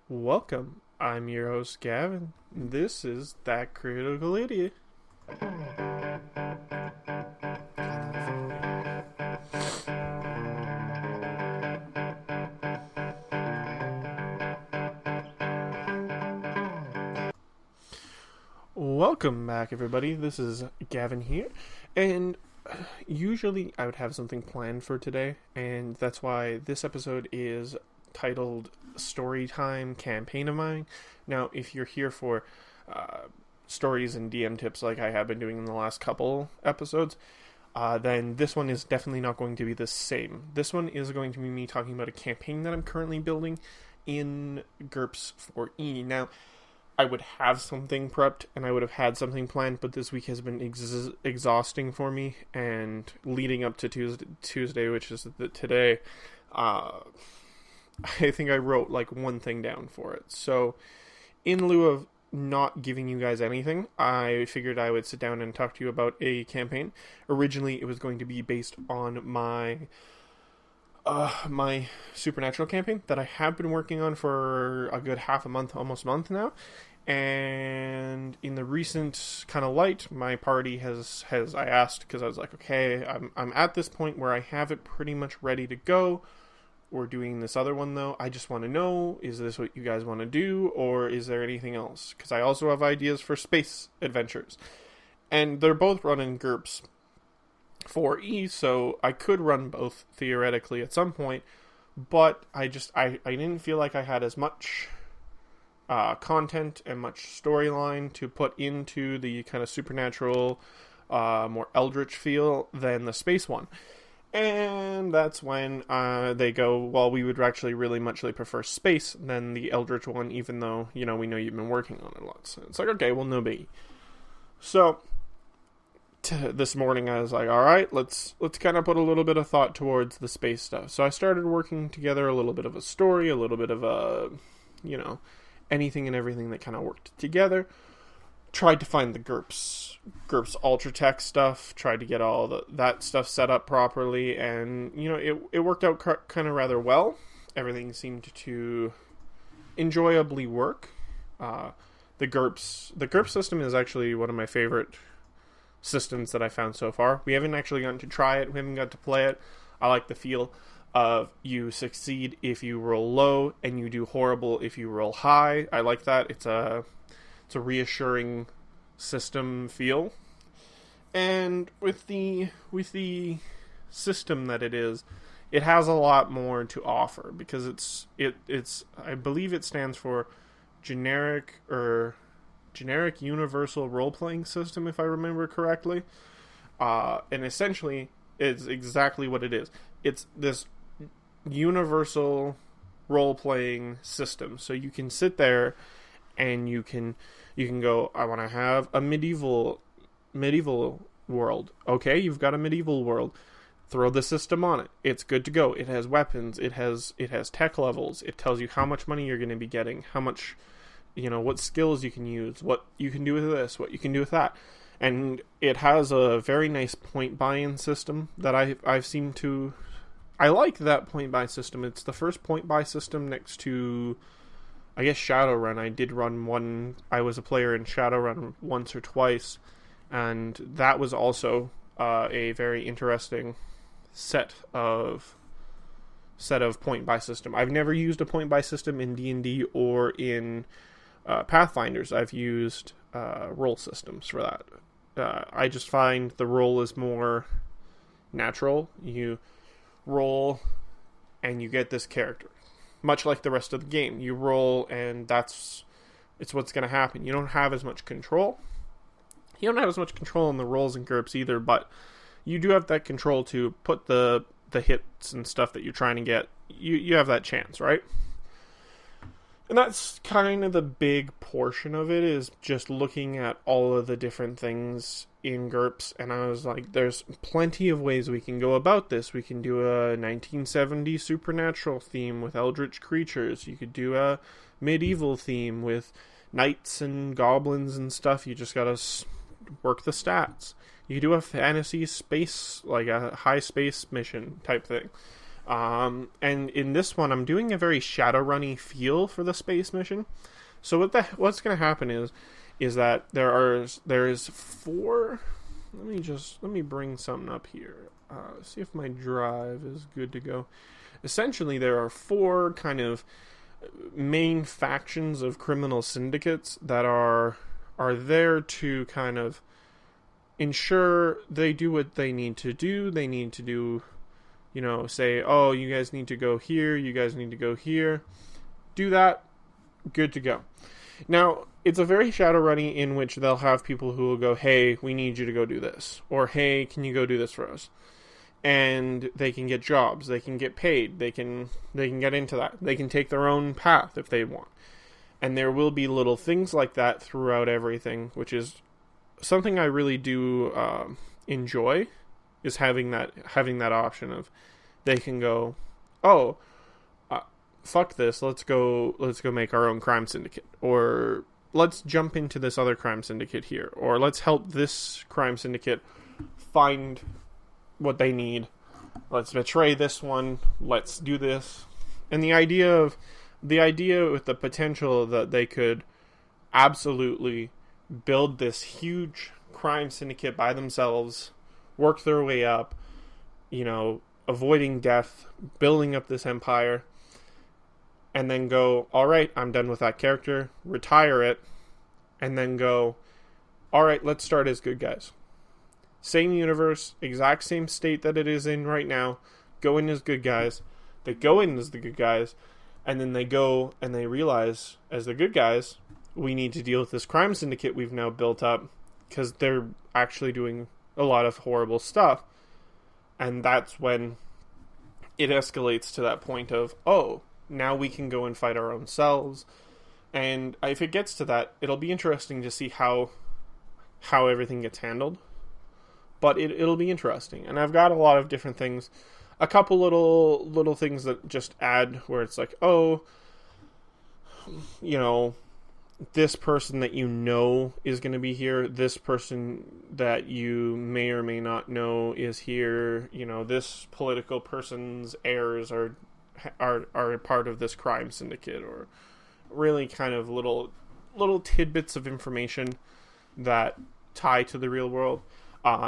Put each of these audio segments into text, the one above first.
Welcome. I'm your host, Gavin. This is That Critical Idiot. Welcome back, everybody. This is Gavin here. And usually I would have something planned for today, and that's why this episode is titled Storytime Campaign of Mine. Now, if you're here for stories and DM tips like I have been doing in the last couple episodes, then this one is definitely not going to be the same. This one is going to be me talking about a campaign that I'm currently building in gurps 4E. Now, I would have something prepped and I would have had something planned, but this week has been exhausting for me, and leading up to Tuesday, which is today, I think I wrote like one thing down for it. So in lieu of not giving you guys anything, I figured I would sit down and talk to you about a campaign. Originally, it was going to be based on my supernatural campaign that I have been working on for a good half a month, almost month now. And in the recent kind of light, my party has I asked, because I was like, okay, I'm at this point where I have it pretty much ready to go. We're doing this other one though. I just want to know, is this what you guys want to do, or is there anything else? Because I also have ideas for space adventures, and they're both running GURPS 4E, so I could run both theoretically at some point, but I didn't feel like I had as much content and much storyline to put into the kind of supernatural, more eldritch feel than the space one. And that's when they go, well, we would actually really muchly prefer space than the eldritch one, even though, we know you've been working on it a lot. So it's like, okay, well, no biggie. So this morning I was like, all right, let's kind of put a little bit of thought towards the space stuff. So I started working together a little bit of a story, a little bit of a, anything and everything that kind of worked together. Tried to find the GURPS Ultra Tech stuff, tried to get all that stuff set up properly, and, it worked out kind of rather well. Everything seemed to enjoyably work. The GURPS system is actually one of my favorite systems that I found so far. We haven't actually gotten to try it, we haven't got to play it. I like the feel of you succeed if you roll low, and you do horrible if you roll high. I like that. It's a reassuring system feel. And with the system that it is, it has a lot more to offer, because it's I believe it stands for generic universal role-playing system, if I remember correctly. And essentially it's exactly what it is. It's this universal role-playing system. So you can sit there and you can go, I want to have a medieval world. Okay, you've got a medieval world. Throw the system on it. It's good to go. It has weapons. It has tech levels. It tells you how much money you're going to be getting, how much, what skills you can use, what you can do with this, what you can do with that. And it has a very nice point buy-in system that I've seemed to... I like that point buy system. It's the first point buy system next to, I guess, Shadowrun. I did run one. I was a player in Shadowrun once or twice, and that was also a very interesting set of point buy system. I've never used a point buy system in D&D or in Pathfinders. I've used roll systems for that. I just find the roll is more natural. You roll and you get this character, much like the rest of the game. You roll and it's what's going to happen. You don't have as much control. You don't have as much control in the rolls and GURPS either, but you do have that control to put the hits and stuff that you're trying to get. You have that chance, right? And that's kind of the big portion of it, is just looking at all of the different things in GURPS, and I was like, there's plenty of ways we can go about this. We can do a 1970s supernatural theme with eldritch creatures. You could do a medieval theme with knights and goblins and stuff. You just gotta work the stats. You could do a fantasy space, like a high space mission type thing. And in this one, I'm doing a very Shadowrunny feel for the space mission. So what's going to happen is that there is four. Let me bring something up here. See if my drive is good to go. Essentially, there are four kind of main factions of criminal syndicates that are there to kind of ensure they do what they need to do. They need to do, say, oh, you guys need to go here, you guys need to go here. Do that, good to go. Now, it's a very Shadowrunny in which they'll have people who will go, hey, we need you to go do this. Or, hey, can you go do this for us? And they can get jobs, they can get paid, they can get into that. They can take their own path if they want. And there will be little things like that throughout everything, which is something I really do enjoy, is having that option of they can go, oh, fuck this, let's go make our own crime syndicate, or let's jump into this other crime syndicate here, or let's help this crime syndicate find what they need. Let's betray this one. Let's do this. And the idea with the potential that they could absolutely build this huge crime syndicate by themselves, work their way up, avoiding death, building up this empire, and then go, all right, I'm done with that character, retire it, and then go, all right, let's start as good guys. Same universe, exact same state that it is in right now, go in as good guys. They go in as the good guys, and then they go and they realize, as the good guys, we need to deal with this crime syndicate we've now built up, because they're actually doing a lot of horrible stuff. And that's when it escalates to that point of, oh, now we can go and fight our own selves. And if it gets to that, it'll be interesting to see how everything gets handled. But it'll be interesting. And I've got a lot of different things. A couple little things that just add where it's like, oh, this person that is going to be here. This person that you may or may not know is here. This political person's heirs are part of this crime syndicate, or really kind of little tidbits of information that tie to the real world.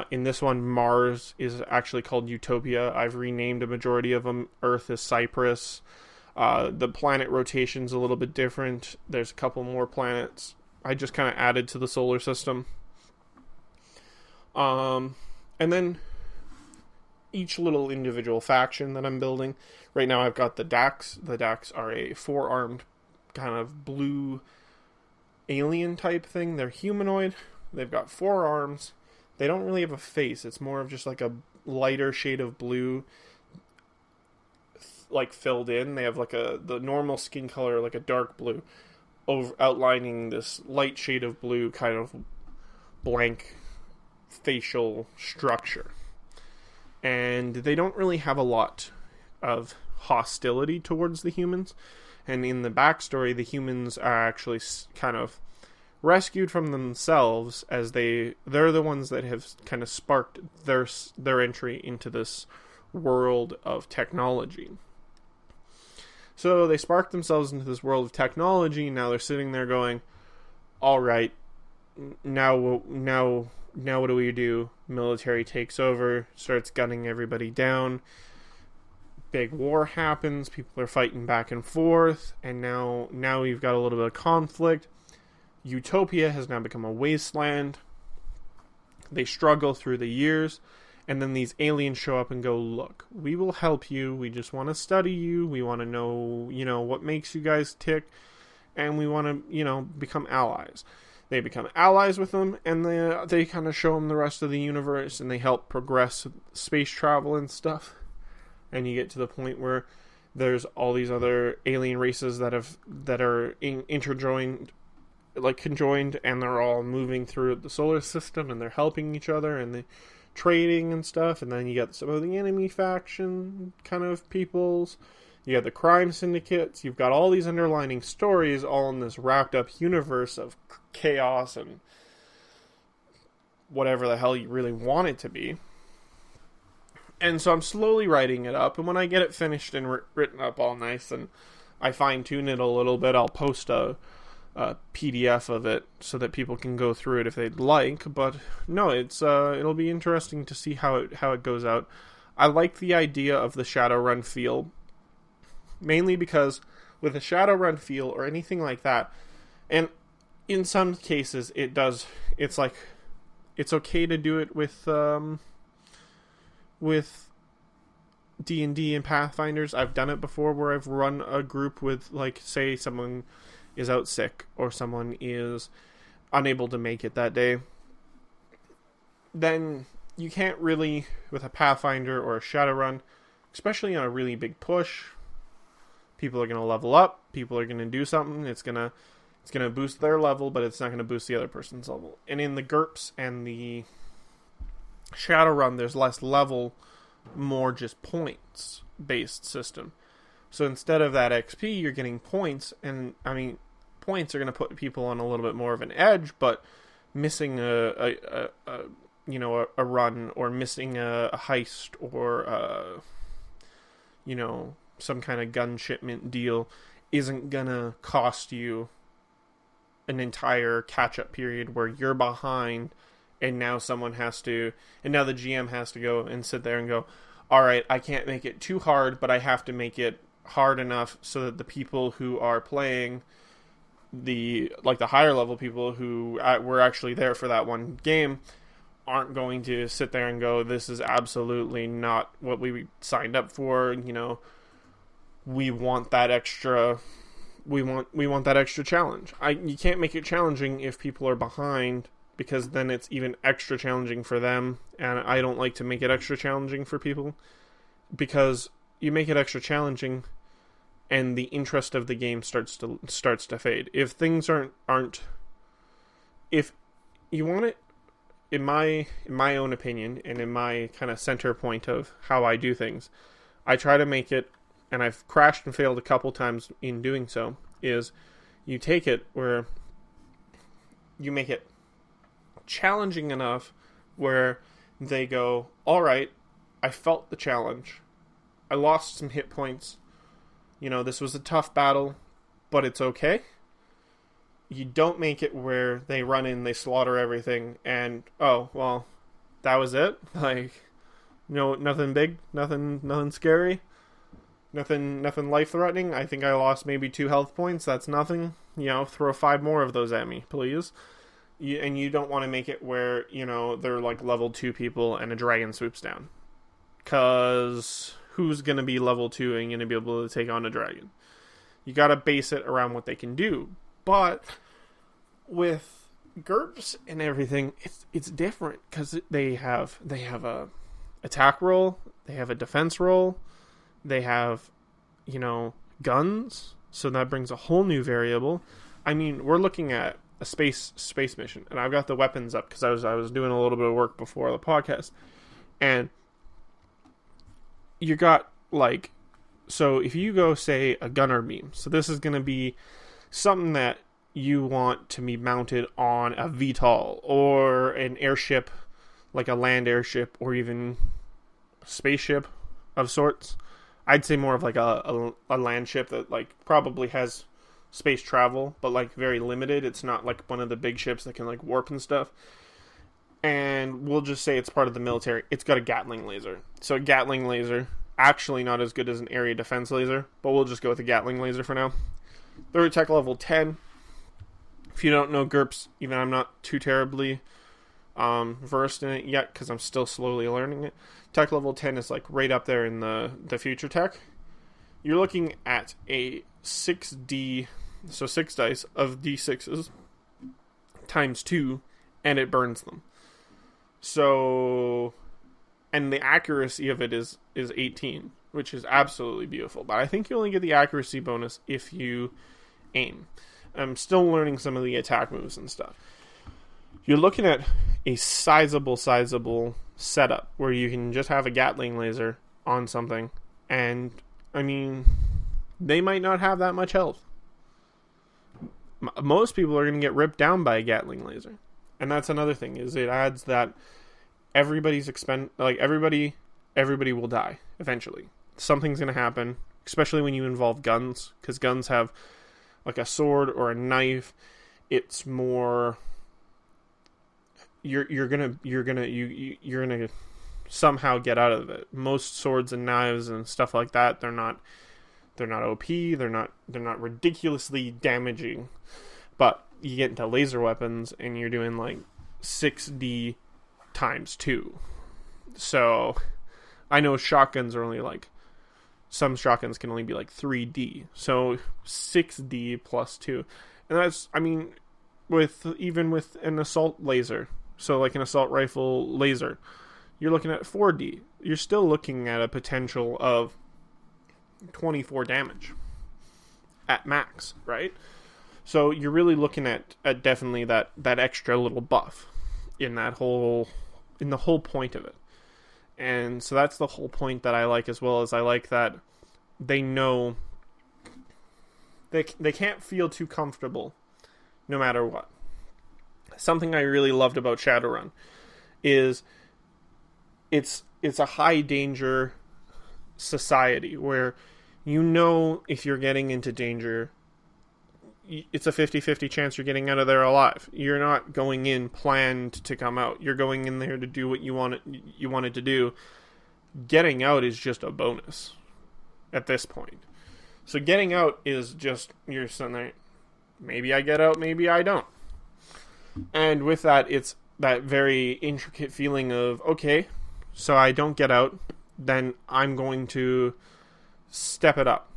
In this one, Mars is actually called Utopia. I've renamed a majority of them. Earth is Cyprus. The planet rotation's a little bit different. There's a couple more planets. I just kind of added to the solar system. And then each little individual faction that I'm building. Right now I've got the Dax. The Dax are a four-armed kind of blue alien type thing. They're humanoid. They've got 4 arms. They don't really have a face. It's more of just like a lighter shade of blue, like filled in. They have like the normal skin color, like a dark blue, outlining this light shade of blue, kind of blank facial structure. And they don't really have a lot of hostility towards the humans. And in the backstory, the humans are actually kind of rescued from themselves, as they're the ones that have kind of sparked their entry into this world of technology. So they sparked themselves into this world of technology, and now they're sitting there going, all right, now what do we do? Military takes over, starts gunning everybody down. Big war happens, people are fighting back and forth, and now we've got a little bit of conflict. Utopia has now become a wasteland. They struggle through the years, and then these aliens show up and go, look, we will help you, we just want to study you, we want to know, what makes you guys tick, and we want to, become allies. They become allies with them, and they kind of show them the rest of the universe, and they help progress space travel and stuff. And you get to the point where there's all these other alien races that are interjoined, like conjoined, and they're all moving through the solar system, and they're helping each other, and they trading and stuff. And then you got some of the enemy faction kind of peoples. You got the crime syndicates. You've got all these underlining stories all in this wrapped up universe of chaos and whatever the hell you really want it to be. And so I'm slowly writing it up, and when I get it finished and written up all nice, and I fine-tune it a little bit, I'll post a PDF of it so that people can go through it if they'd like. But no, it'll be interesting to see how it goes out. I like the idea of the Shadowrun feel, mainly because with a Shadowrun feel or anything like that, and in some cases it's like it's okay to do it with D&D and Pathfinders. I've done it before where I've run a group with, like, say someone is out sick or someone is unable to make it that day. Then you can't really, with a Pathfinder or a Shadowrun, especially on a really big push, people are going to level up, people are going to do something, it's going to boost their level, but it's not going to boost the other person's level. And in the GURPS and the Shadowrun, there's less level, more just points based system. So instead of that XP, you're getting points, and I mean, points are going to put people on a little bit more of an edge, but missing a run, or missing a heist, or some kind of gun shipment deal isn't gonna cost you an entire catch-up period where you're behind, and now now the GM has to go and sit there and go, alright, I can't make it too hard, but I have to make it hard enough so that the people who are playing, the higher level people who were actually there for that one game, aren't going to sit there and go, this is absolutely not what we signed up for, we want that extra... We want that extra challenge. You can't make it challenging if people are behind, because then it's even extra challenging for them, and I don't like to make it extra challenging for people, because you make it extra challenging and the interest of the game starts to fade. If things aren't if you want it, in my own opinion, and in my kind of center point of how I do things, I try to make it, and I've crashed and failed a couple times in doing so, is you take it where you make it challenging enough where they go, alright, I felt the challenge. I lost some hit points. This was a tough battle, but it's okay. You don't make it where they run in, they slaughter everything, and, oh, well, that was it? Nothing big, nothing scary. Nothing life-threatening. I think I lost maybe 2 health points. That's nothing. Throw 5 more of those at me, please. And you don't want to make it where, they're like level 2 people and a dragon swoops down. Because who's going to be level 2 and going to be able to take on a dragon? You got to base it around what they can do. But with GURPS and everything, it's different, because they have a attack roll, they have a defense roll, they have, guns, so that brings a whole new variable. I mean, we're looking at a space mission, and I've got the weapons up because I was doing a little bit of work before the podcast, and you got, so if you go, say, a gunner beam, so this is going to be something that you want to be mounted on a VTOL, or an airship, like a land airship, or even a spaceship of sorts. I'd say more of like a land ship that probably has space travel, but very limited. It's not like one of the big ships that can warp and stuff. And we'll just say it's part of the military. It's got a Gatling laser. So a Gatling laser, actually not as good as an area defense laser, but we'll just go with a Gatling laser for now. They're tech level 10. If you don't know GURPS, even I'm not too terribly versed in it yet, because I'm still slowly learning it. Tech level 10 is right up there in the future tech. You're looking at a 6D, so 6 dice of D6s times 2, and it burns them. So, and the accuracy of it is 18, which is absolutely beautiful. But I think you only get the accuracy bonus if you aim. I'm still learning some of the attack moves and stuff. You're looking at a sizable setup where you can just have a Gatling laser on something, and I mean, they might not have that much health. Most people are going to get ripped down by a Gatling laser, and that's another thing, is it adds that everybody everybody will die eventually. Something's going to happen, especially when you involve guns, because guns have like a sword or a knife. It's more you're gonna somehow get out of it. Most swords and knives and stuff like that, they're not OP, they're not ridiculously damaging. But you get into laser weapons and you're doing like 6D times 2. So I know shotguns are only like, some shotguns can only be like 3D. So 6D plus 2. And that's, I mean, even with an assault laser, so like an assault rifle laser, you're looking at 4D. You're still looking at a potential of 24 damage at max, right? So you're really looking at definitely that extra little buff in the whole point of it. And so that's the whole point that I like, as well as I like that they know they can't feel too comfortable no matter what. Something I really loved about Shadowrun is it's a high danger society where, you know, if you're getting into danger, it's a 50-50 chance you're getting out of there alive. You're not going in planned to come out. You're going in there to do what you wanted to do. Getting out is just a bonus at this point. So getting out is just, you're sitting there, maybe I get out, maybe I don't. And with that, it's that very intricate feeling of, okay, so I don't get out, then I'm going to step it up.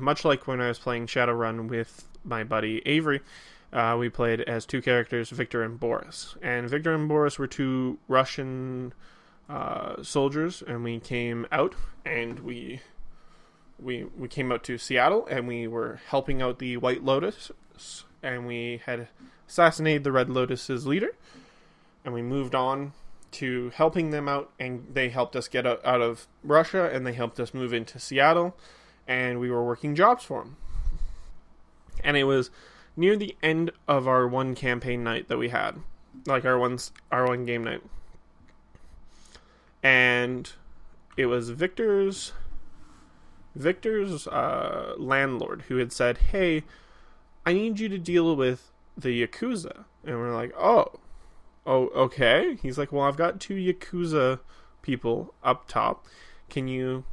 Much like when I was playing Shadowrun with my buddy Avery, we played as two characters, Victor and Boris. And Victor and Boris were two Russian soldiers, and we came out, and we came out to Seattle, and we were helping out the White Lotus, and we had assassinated the Red Lotus's leader, and we moved on to helping them out, and they helped us get out of Russia, and they helped us move into Seattle, and we were working jobs for them. And it was near the end of our one campaign night that we had, like our one game night, and it was Victor's landlord who had said, "Hey, I need you to deal with the Yakuza." And we're like, oh, okay. He's like, well, I've got 2 Yakuza people up top. Can you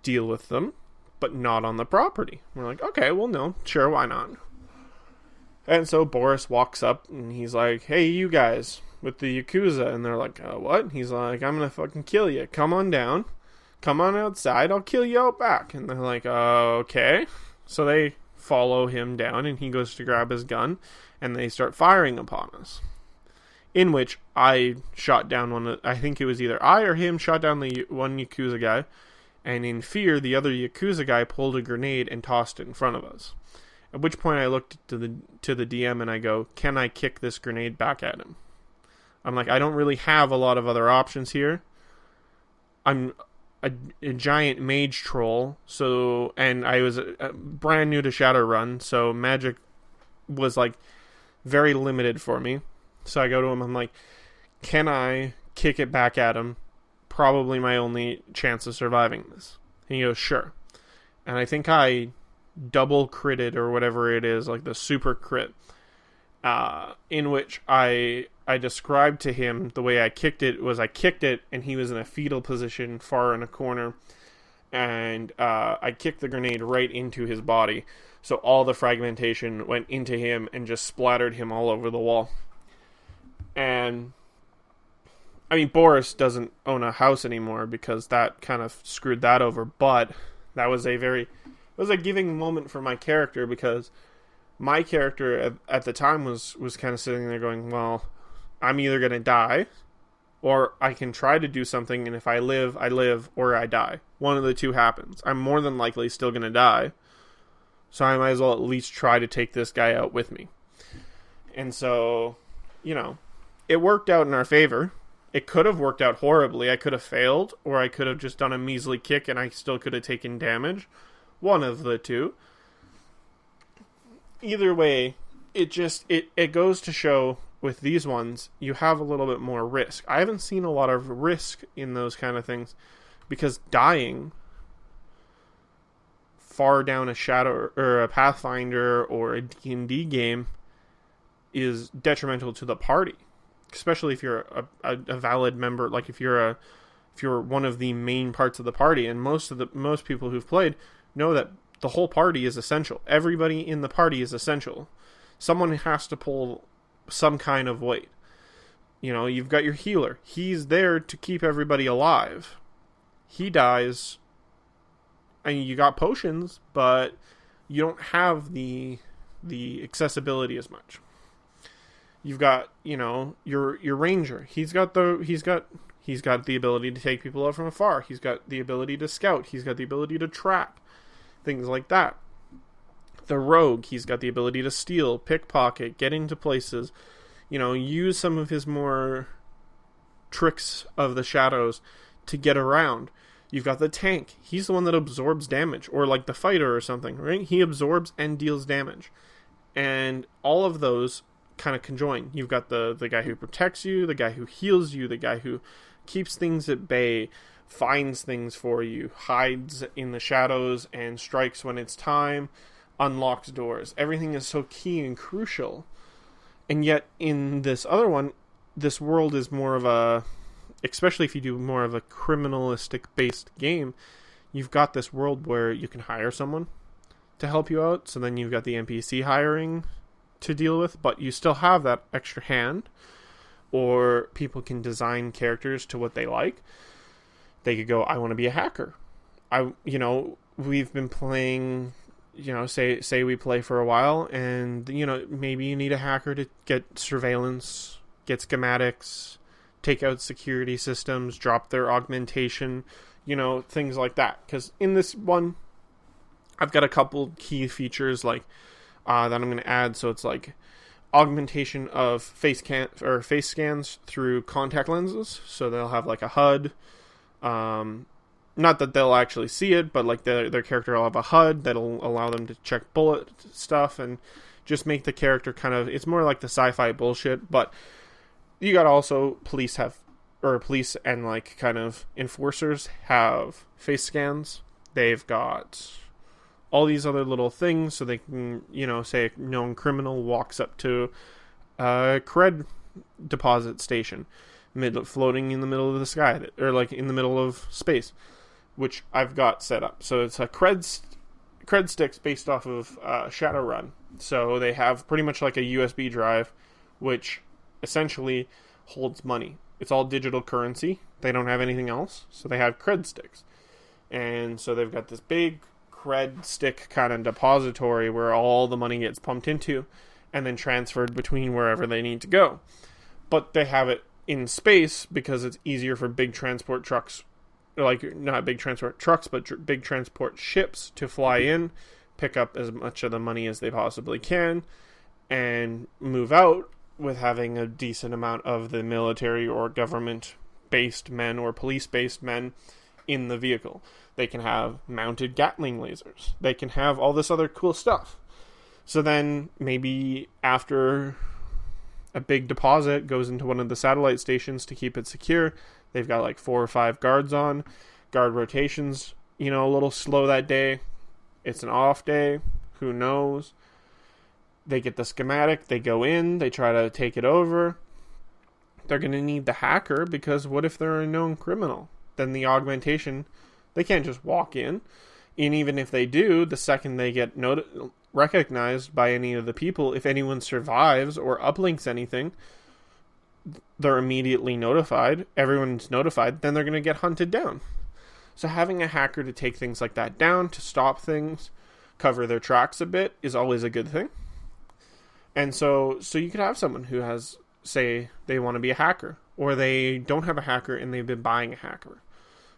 deal with them, but not on the property? We're like, okay, well, no, sure, why not? And so Boris walks up, and he's like, hey, you guys with the Yakuza. And they're like, what? He's like, I'm gonna fucking kill you. Come on down. Come on outside. I'll kill you out back. And they're like, okay. So they follow him down, and he goes to grab his gun, and they start firing upon us. In which I shot down I think it was either I or him shot down the one Yakuza guy, and in fear, the other Yakuza guy pulled a grenade and tossed it in front of us. At which point I looked to the DM and I go, can I kick this grenade back at him? I'm like, I don't really have a lot of other options here. I'm a giant mage troll, and I was brand new to Shadowrun, so magic was like very limited for me. So I go to him, I'm like, can I kick it back at him? Probably my only chance of surviving this. And he goes, sure. And I think I double critted, or whatever it is, like the super crit, in which I described to him the way I kicked it was I kicked it, and he was in a fetal position far in a corner, and I kicked the grenade right into his body, so all the fragmentation went into him and just splattered him all over the wall. And I mean, Boris doesn't own a house anymore because that kind of screwed that over, but that was it was a giving moment for my character, because my character at the time was kind of sitting there going, well, I'm either going to die, or I can try to do something, and if I live, I live, or I die. One of the two happens. I'm more than likely still going to die, so I might as well at least try to take this guy out with me. And so, it worked out in our favor. It could have worked out horribly. I could have failed, or I could have just done a measly kick and I still could have taken damage. One of the two. Either way, it goes to show with these ones, you have a little bit more risk. I haven't seen a lot of risk in those kind of things because dying far down a Shadow or a Pathfinder or a D&D game is detrimental to the party, especially if you're a valid member. Like if you're one of the main parts of the party, and most people who've played know that the whole party is essential. Everybody in the party is essential. Someone has to pull some kind of weight. You know, you've got your healer. He's there to keep everybody alive. He dies, and you got potions, but you don't have the accessibility as much. You've got, you know, your ranger. He's got the ability to take people out from afar. He's got the ability to scout. He's got the ability to trap. Things like that. The rogue, he's got the ability to steal, pickpocket, get into places, you know, use some of his more tricks of the shadows to get around. You've got the tank. He's the one that absorbs damage, or like the fighter or something, right? He absorbs and deals damage. And all of those kind of conjoin. You've got the guy who protects you, the guy who heals you, the guy who keeps things at bay, finds things for you, hides in the shadows and strikes when it's time, unlocks doors. Everything is so key and crucial. And yet in this other one, this world is more of a, especially if you do more of a criminalistic based game, you've got this world where you can hire someone to help you out. So then you've got the NPC hiring to deal with, but you still have that extra hand, or people can design characters to what they like. They could go, I want to be a hacker. We've been playing, you know, say we play for a while, and, you know, maybe you need a hacker to get surveillance, get schematics, take out security systems, drop their augmentation, you know, things like that. Because in this one, I've got a couple key features like that I'm going to add. So it's like augmentation of face scans through contact lenses. So they'll have like a HUD. Not that they'll actually see it, but like their character will have a HUD that'll allow them to check bullet stuff and just make the character kind of, it's more like the sci-fi bullshit. But you got also police and like kind of enforcers have face scans. They've got all these other little things so they can, you know, say a known criminal walks up to a cred deposit station floating in the middle of the sky, or like in the middle of space, which I've got set up. So it's a cred sticks based off of Shadowrun. So they have pretty much like a USB drive, which essentially holds money. It's all digital currency. They don't have anything else, so they have cred sticks. And so they've got this big cred stick kind of depository where all the money gets pumped into and then transferred between wherever they need to go. But they have it in space because it's easier for big transport trucks, like not big transport trucks, but big transport ships to fly in, pick up as much of the money as they possibly can, and move out with having a decent amount of the military or government-based men or police-based men in the vehicle. They can have mounted Gatling lasers. They can have all this other cool stuff. So then maybe after a big deposit goes into one of the satellite stations to keep it secure, they've got like 4 or 5 guards on. Guard rotations, you know, a little slow that day. It's an off day. Who knows? They get the schematic. They go in. They try to take it over. They're going to need the hacker because what if they're a known criminal? Then the augmentation, they can't just walk in. And even if they do, the second they get recognized by any of the people, if anyone survives or uplinks anything, they're immediately notified. Everyone's notified. Then they're going to get hunted down. So having a hacker to take things like that down, to stop things, cover their tracks a bit, is always a good thing. And so you could have someone who has, say, they want to be a hacker, or they don't have a hacker and they've been buying a hacker.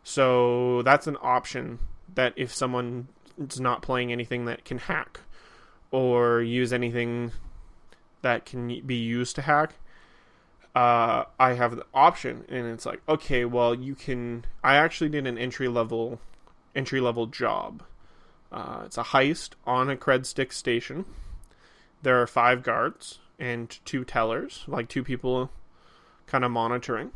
So that's an option that if someone is not playing anything that can hack or use anything that can be used to hack, I have the option, and it's like, okay, well, you can. I actually did an entry level job. It's a heist on a cred stick station. There are 5 guards. and 2 tellers, like 2 people kind of monitoring.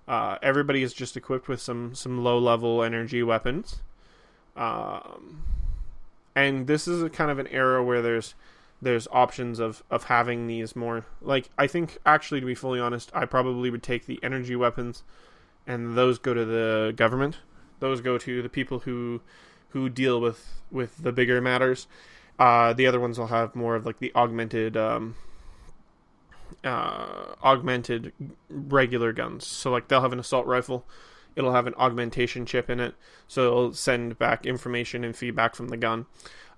Everybody is just equipped with some low-level energy weapons. And this is a kind of an era where there's options of having these more, like, I think, actually, to be fully honest, I probably would take the energy weapons, and those go to the government. Those go to the people who deal with the bigger matters. The other ones will have more of like the augmented regular guns. So like they'll have an assault rifle. It'll have an augmentation chip in it, so it'll send back information and feedback from the gun.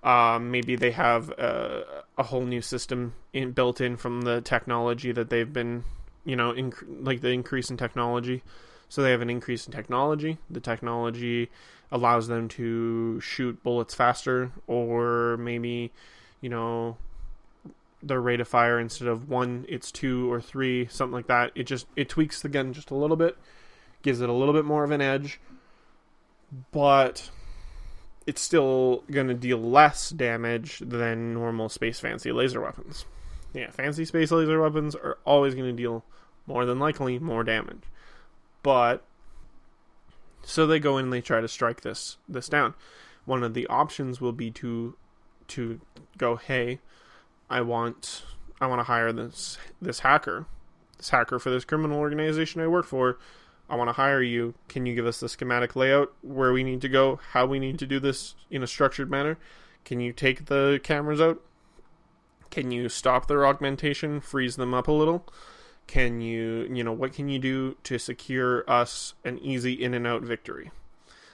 Maybe they have a whole new system built in from the technology that they've been, like the increase in technology. So they have an increase in technology. The technology allows them to shoot bullets faster, or maybe, their rate of fire, instead of 1, it's 2 or 3, something like that. It tweaks the gun just a little bit, gives it a little bit more of an edge, but it's still going to deal less damage than normal space fancy laser weapons. Yeah, fancy space laser weapons are always going to deal more than likely more damage. But so they go in and they try to strike this down. One of the options will be to go, hey, I want to hire this hacker for this criminal organization I work for. I want to hire you. Can you give us the schematic layout, where we need to go, how we need to do this in a structured manner? Can you take the cameras out? Can you stop their augmentation, freeze them up a little? Can you, what can you do to secure us an easy in and out victory?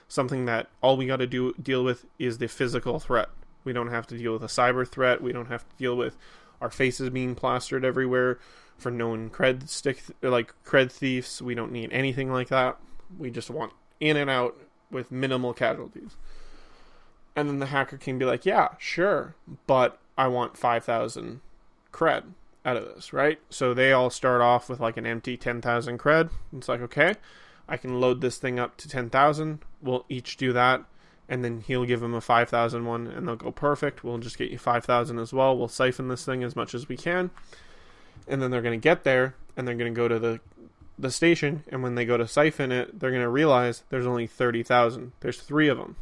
Something that all we got to deal with is the physical threat. We don't have to deal with a cyber threat. We don't have to deal with our faces being plastered everywhere for known cred thieves. We don't need anything like that. We just want in and out with minimal casualties. And then the hacker can be like, yeah, sure, but I want 5,000 cred out of this, right? So they all start off with like an empty 10,000 cred. It's like, okay, I can load this thing up to 10,000. We'll each do that. And then he'll give them a 5,000 one, and they'll go, perfect, we'll just get you 5,000 as well. We'll siphon this thing as much as we can. And then they're going to get there, and they're going to go to the station, and when they go to siphon it, they're going to realize there's only 30,000. There's 3 of them.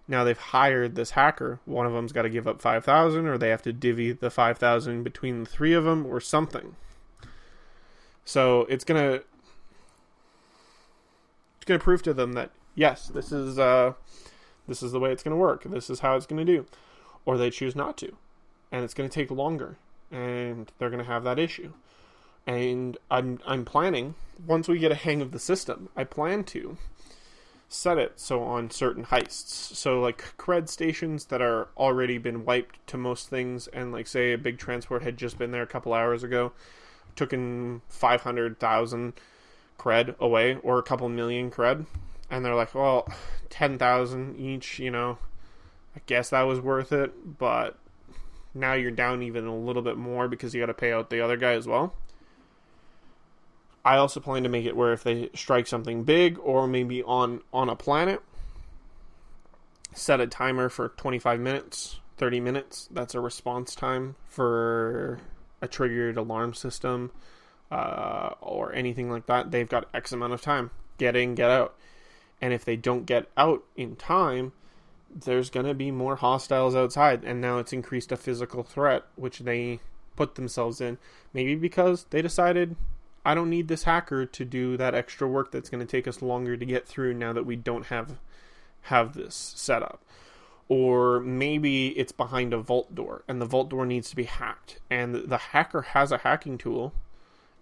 Now they've hired this hacker. One of them's got to give up 5,000, or they have to divvy the 5,000 between the 3 of them, or something. So it's going to prove to them that, yes, this is the way it's going to work. This is how it's going to do. Or they choose not to. And it's going to take longer. And they're going to have that issue. And I'm planning, once we get a hang of the system, I plan to set it so on certain heists. So like cred stations that are already been wiped to most things, and like say a big transport had just been there a couple hours ago, took in 500,000 cred away, or a couple million cred. And they're like, well, 10,000 each, I guess that was worth it, but now you're down even a little bit more because you got to pay out the other guy as well. I also plan to make it where if they strike something big, or maybe on a planet, set a timer for 25 minutes, 30 minutes. That's a response time for a triggered alarm system, or anything like that. They've got X amount of time. Get in, get out. And if they don't get out in time, there's going to be more hostiles outside. And now it's increased a physical threat, which they put themselves in. Maybe because they decided, I don't need this hacker to do that extra work that's going to take us longer to get through now that we don't have this set up. Or maybe it's behind a vault door, and the vault door needs to be hacked. And the hacker has a hacking tool,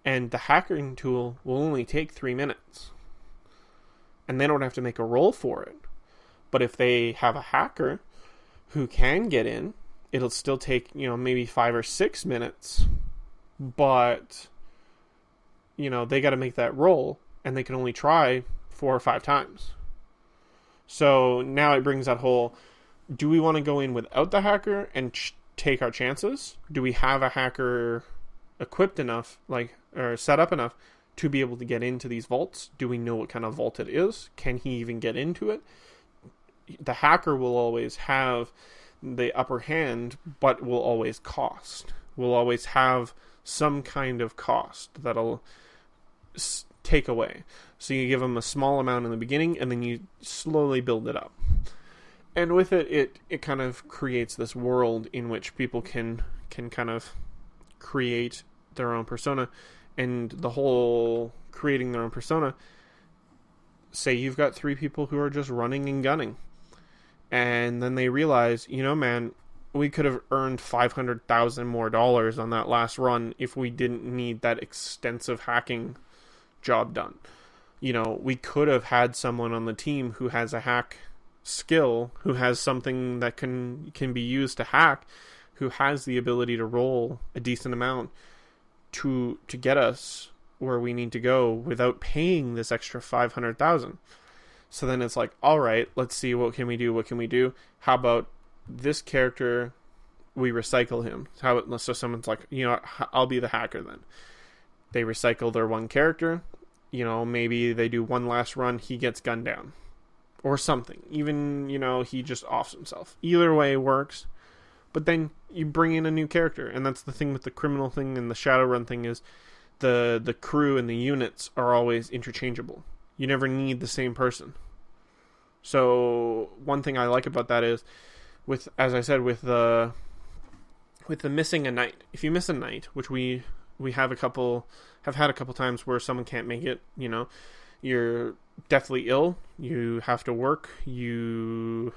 and the hacking tool will only take 3 minutes. And they don't have to make a roll for it. But if they have a hacker who can get in, it'll still take, maybe 5 or 6 minutes. But, they got to make that roll, and they can only try 4 or 5 times. So now it brings that whole, do we want to go in without the hacker and take our chances? Do we have a hacker equipped enough, or set up enough, to be able to get into these vaults? Do we know what kind of vault it is? Can he even get into it? The hacker will always have the upper hand, but will always cost. will always have some kind of cost that'll take away. So you give them a small amount in the beginning, and then you slowly build it up. And with it kind of creates this world in which people can kind of create their own persona. And the whole creating their own persona, say you've got 3 people who are just running and gunning. And then they realize, man, we could have earned $500,000 more on that last run if we didn't need that extensive hacking job done. We could have had someone on the team who has a hack skill, who has something that can be used to hack, who has the ability to roll a decent amount to get us where we need to go without paying this extra $500,000. So then it's like, all right, let's see, what can we do? How about this character, we recycle him? So someone's like, I'll be the hacker then. They recycle their one character. Maybe they do one last run, he gets gunned down. Or something. Even, he just offs himself. Either way works. But then you bring in a new character. And that's the thing with the criminal thing and the Shadowrun thing is the crew and the units are always interchangeable. You never need the same person. So one thing I like about that is, as I said, with the missing a night. If you miss a night, which we have had a couple times where someone can't make it, you're deathly ill, you have to work, you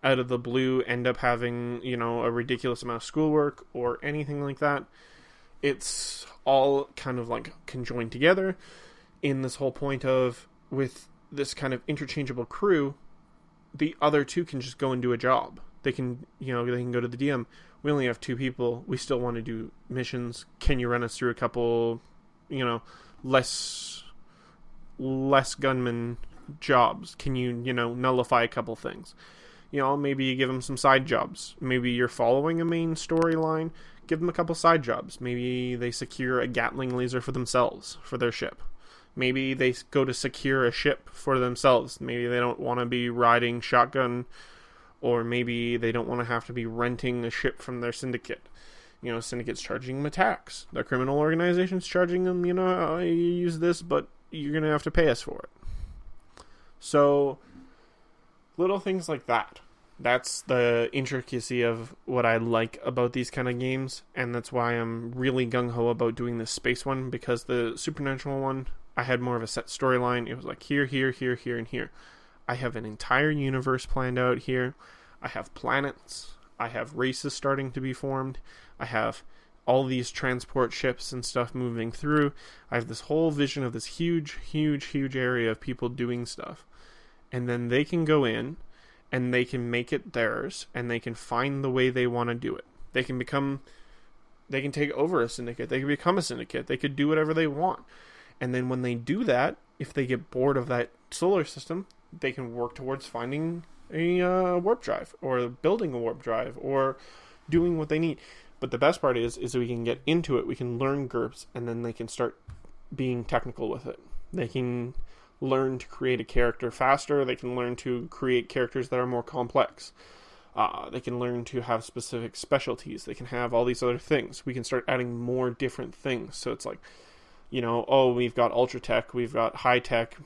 out of the blue end up having, a ridiculous amount of schoolwork or anything like that. It's all kind of like conjoined together in this whole point of, with this kind of interchangeable crew, the other 2 can just go and do a job. They can, they can go to the DM. We only have 2 people. We still want to do missions. Can you run us through a couple, less gunman jobs? Can you, nullify a couple things? Maybe you give them some side jobs. Maybe you're following a main storyline. Give them a couple side jobs. Maybe they secure a Gatling laser for themselves, for their ship. Maybe they go to secure a ship for themselves. Maybe they don't want to be riding shotgun, or maybe they don't want to have to be renting a ship from their syndicate. Syndicate's charging them attacks. Their criminal organization's charging them, you use this, but you're going to have to pay us for it. So, little things like that. That's the intricacy of what I like about these kind of games, and that's why I'm really gung-ho about doing this space one, because the Supernatural one, I had more of a set storyline. It was like here, and here. I have an entire universe planned out here. I have planets. I have races starting to be formed. I have all these transport ships and stuff moving through. I have this whole vision of this huge area of people doing stuff. And then they can go in, and they can make it theirs, and they can find the way they want to do it. They can take over a syndicate. They can become a syndicate. They could do whatever they want. And then when they do that, if they get bored of that solar system, they can work towards finding a warp drive, or building a warp drive, or doing what they need. But the best part is we can get into it, we can learn gurps, and then they can start being technical with it. They can learn to create a character faster. They can learn to create characters that are more complex. They can learn to have specific specialties. They can have all these other things. We can start adding more different things. So it's like, we've got ultra tech, we've got high tech,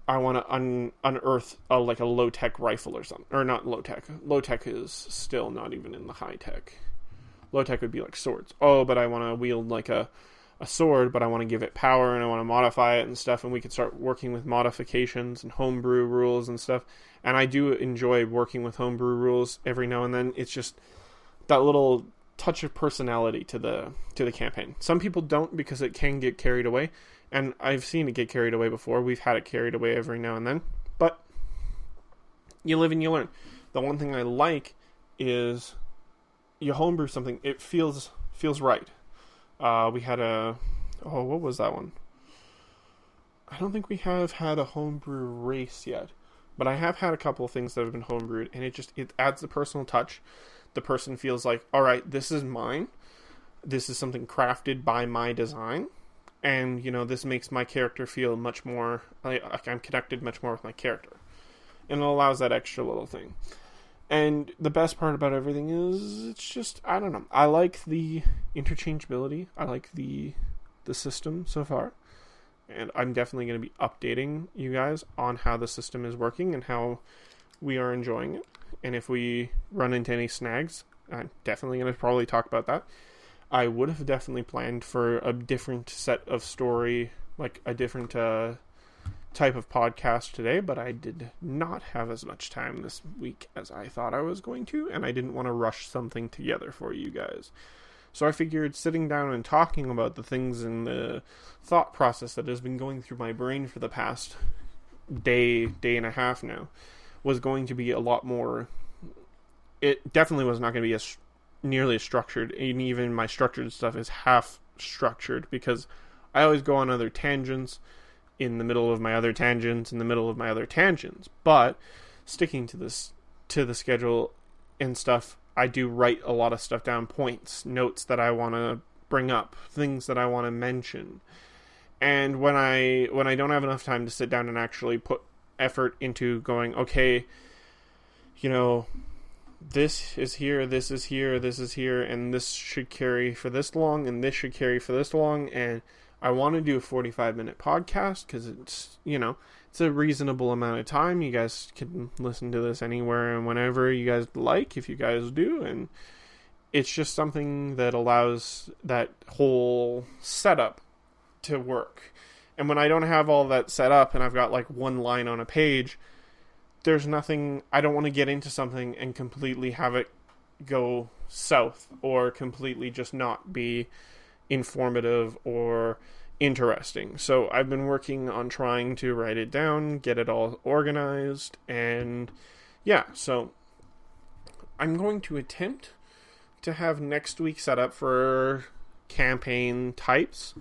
I want to unearth a low tech rifle or something. Or not low tech. Low tech is still not even in the high tech. Low tech would be like swords. But I want to wield like a sword, but I want to give it power and I want to modify it and stuff. And we can start working with modifications and homebrew rules and stuff. And I do enjoy working with homebrew rules every now and then. It's just that little touch of personality to the campaign. Some people don't, because it can get carried away. And I've seen it get carried away before. We've had it carried away every now and then. But you live and you learn. The one thing I like is you homebrew something. It feels right. We had what was that one? I don't think we have had a homebrew race yet. But I have had a couple of things that have been homebrewed. And it adds the personal touch. The person feels like, all right, this is mine. This is something crafted by my design. And, this makes my character feel much more, like I'm connected much more with my character. And it allows that extra little thing. And the best part about everything is it's just, I don't know. I like the interchangeability. I like the system so far. And I'm definitely going to be updating you guys on how the system is working and how we are enjoying it. And if we run into any snags, I'm definitely going to probably talk about that. I would have definitely planned for a different set of story, like a different type of podcast today, but I did not have as much time this week as I thought I was going to, and I didn't want to rush something together for you guys. So I figured sitting down and talking about the things in the thought process that has been going through my brain for the past day and a half now was going to be a lot more. It definitely was not going to be nearly as structured, and even my structured stuff is half structured because I always go on other tangents in the middle of my other tangents, in the middle of my other tangents. But sticking to the schedule and stuff, I do write a lot of stuff down, points, notes that I want to bring up, things that I want to mention. And when I don't have enough time to sit down and actually put effort into going, okay, this is here, this is here, this is here, and this should carry for this long, and this should carry for this long, and I want to do a 45-minute podcast because it's a reasonable amount of time. You guys can listen to this anywhere and whenever you guys like, if you guys do, and it's just something that allows that whole setup to work. And when I don't have all that set up and I've got like one line on a page, there's nothing, I don't want to get into something and completely have it go south or completely just not be informative or interesting. So I've been working on trying to write it down, get it all organized, and yeah, so I'm going to attempt to have next week set up for campaign types.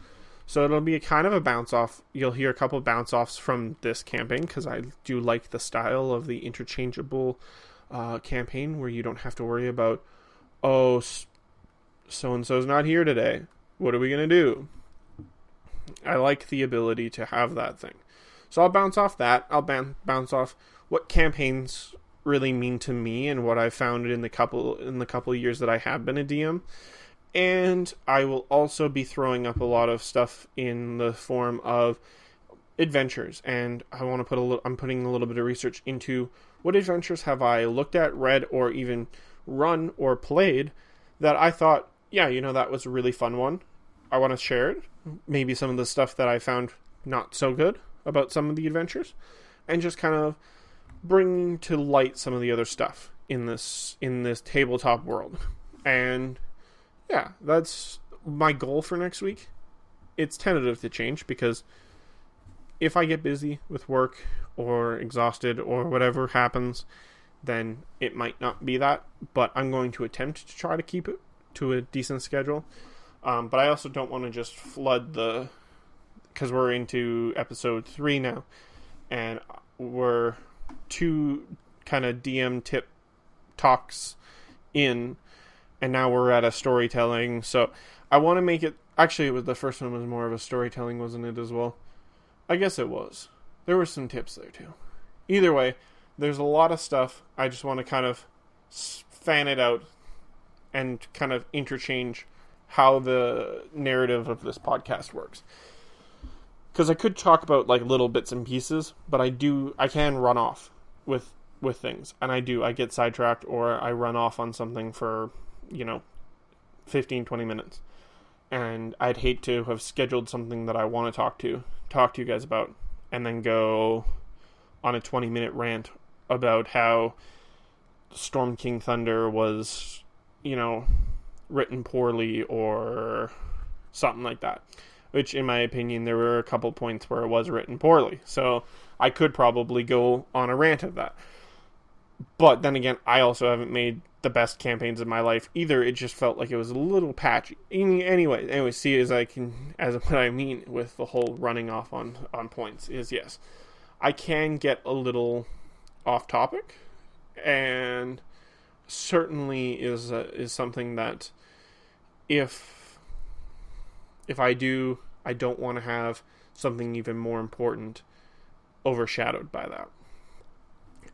So it'll be a kind of a bounce off. You'll hear a couple bounce offs from this campaign because I do like the style of the interchangeable campaign where you don't have to worry about, oh, so-and-so's not here today. What are we going to do? I like the ability to have that thing. So I'll bounce off that. I'll bounce off what campaigns really mean to me and what I've found in the couple of years that I have been a DM. And I will also be throwing up a lot of stuff in the form of adventures. And I want to I'm putting a little bit of research into what adventures have I looked at, read, or even run or played that I thought, yeah, that was a really fun one. I want to share it. Maybe some of the stuff that I found not so good about some of the adventures, and just kind of bring to light some of the other stuff in this tabletop world. And yeah, that's my goal for next week. It's tentative to change because if I get busy with work or exhausted or whatever happens, then it might not be that. But I'm going to attempt to try to keep it to a decent schedule. But I also don't want to just flood because we're into episode 3 now, and we're 2 kind of DM tip talks in, and now we're at a storytelling. So I want to make it, actually the first one was more of a storytelling, wasn't it, as well? I guess it was. There were some tips there too. Either way, there's a lot of stuff. I just want to kind of fan it out and kind of interchange how the narrative of this podcast works. Because I could talk about like little bits and pieces, but I can run off with things. And I get sidetracked or I run off on something for, 15, 20 minutes. And I'd hate to have scheduled something that I want to talk to you guys about and then go on a 20-minute rant about how Storm King Thunder was, written poorly or something like that. Which, in my opinion, there were a couple points where it was written poorly. So I could probably go on a rant of that. But then again, I also haven't made the best campaigns of my life either. It just felt like it was a little patchy. Anyway, see as what I mean with the whole running off on points is, yes, I can get a little off topic, and certainly is something that if I do, I don't want to have something even more important overshadowed by that.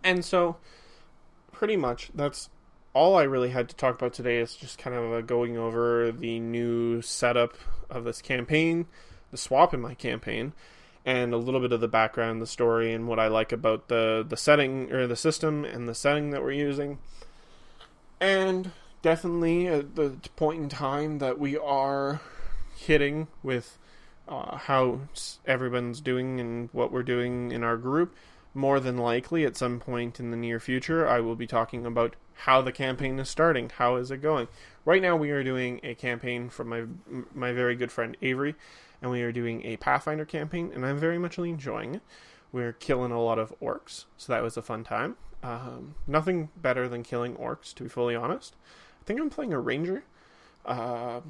And so pretty much that's all I really had to talk about today. Is just kind of going over the new setup of this campaign, the swap in my campaign, and a little bit of the background, the story, and what I like about the setting or the system and the setting that we're using. And definitely at the point in time that we are hitting with how everyone's doing and what we're doing in our group, more than likely at some point in the near future I will be talking about how the campaign is starting. How is it going? Right now we are doing a campaign from my very good friend Avery, and we are doing a Pathfinder campaign, and I'm very much enjoying it. We're killing a lot of orcs, so that was a fun time. Nothing better than killing orcs, to be fully honest. I think I'm playing a ranger. I've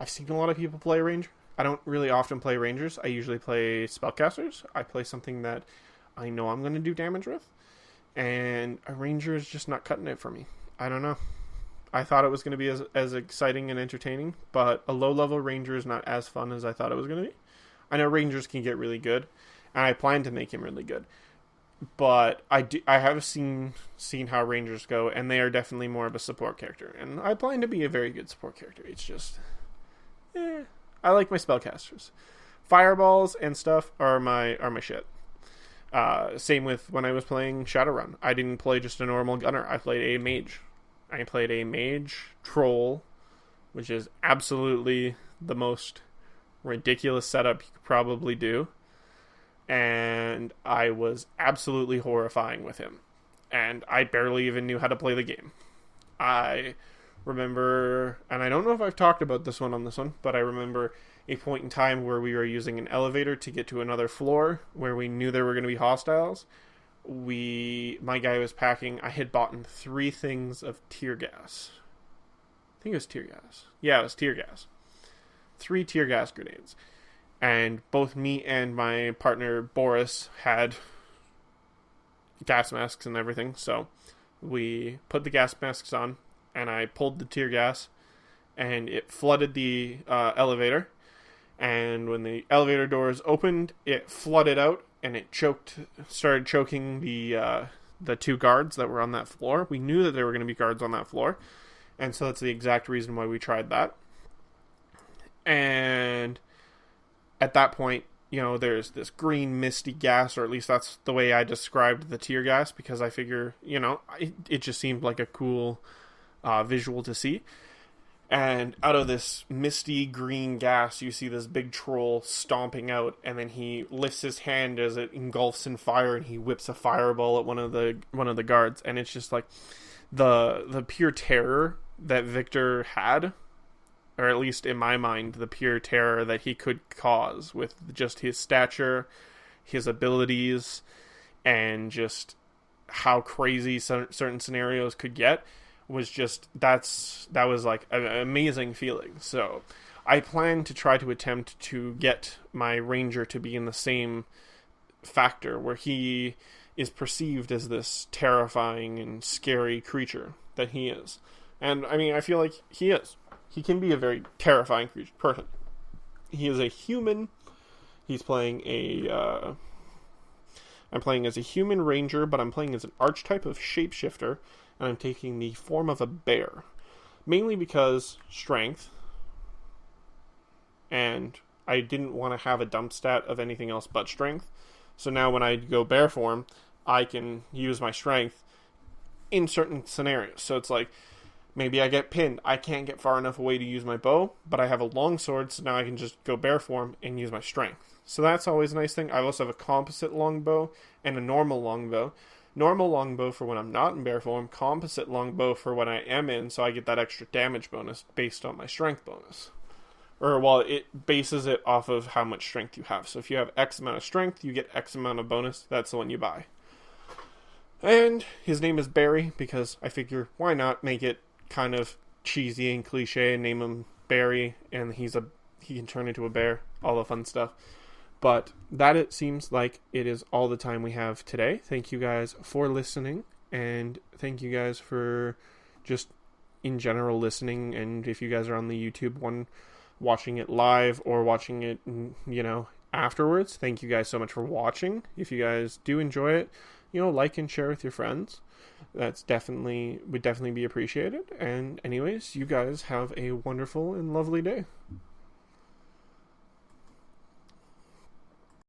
seen a lot of people play a ranger. I don't really often play rangers. I usually play spellcasters. I play something that I know I'm going to do damage with. And a ranger is just not cutting it for me. I don't know. I thought it was going to be as exciting and entertaining, but a low-level ranger is not as fun as I thought it was going to be. I know rangers can get really good, and I plan to make him really good. But I have seen how rangers go, and they are definitely more of a support character. And I plan to be a very good support character. It's just, I like my spellcasters. Fireballs and stuff are my shit. Same with when I was playing Shadowrun. I didn't play just a normal gunner. I played a mage. I played a mage troll, which is absolutely the most ridiculous setup you could probably do. And I was absolutely horrifying with him. And I barely even knew how to play the game. I remember, and I don't know if I've talked about this one on this one, but I remember a point in time where we were using an elevator to get to another floor where we knew there were going to be hostiles. My guy was packing, I had bought 3 things of tear gas. I think it was tear gas. Yeah, it was tear gas. 3 tear gas grenades. And both me and my partner, Boris, had gas masks and everything. So we put the gas masks on, and I pulled the tear gas, and it flooded the elevator. And when the elevator doors opened, it flooded out, and it started choking the 2 guards that were on that floor. We knew that there were going to be guards on that floor, and so that's the exact reason why we tried that. And at that point, there's this green misty gas, or at least that's the way I described the tear gas, because I figure, it just seemed like a cool visual to see. And out of this misty green gas, you see this big troll stomping out, and then he lifts his hand as it engulfs in fire, and he whips a fireball at one of the guards, and it's just like the pure terror that Victor had, or at least in my mind, the pure terror that he could cause with just his stature, his abilities, and just how crazy certain scenarios could get, was just, that was like an amazing feeling. So I plan to try to attempt to get my ranger to be in the same factor, where he is perceived as this terrifying and scary creature that he is. And I mean, I feel like he is. He can be a very terrifying person. He is a human. He's playing I'm playing as a human ranger, but I'm playing as an archetype of shapeshifter, and I'm taking the form of a bear. Mainly because strength, and I didn't want to have a dump stat of anything else but strength. So now when I go bear form, I can use my strength in certain scenarios. So it's like, maybe I get pinned. I can't get far enough away to use my bow, but I have a long sword, so now I can just go bear form and use my strength. So that's always a nice thing. I also have a composite longbow and a normal longbow. Normal longbow for when I'm not in bear form, composite longbow for when I am in, so I get that extra damage bonus based on my strength bonus. It bases it off of how much strength you have. So if you have X amount of strength, you get X amount of bonus. That's the one you buy. And his name is Barry, because I figure, why not make it kind of cheesy and cliche and name him Barry, and he can turn into a bear, all the fun stuff. But that, it seems like it is all the time we have today. Thank you guys for listening, and thank you guys for just in general listening. And if you guys are on the YouTube one, watching it live or watching it, afterwards, thank you guys so much for watching. If you guys do enjoy it, like and share with your friends. That's definitely would definitely be appreciated. And anyways, you guys have a wonderful and lovely day.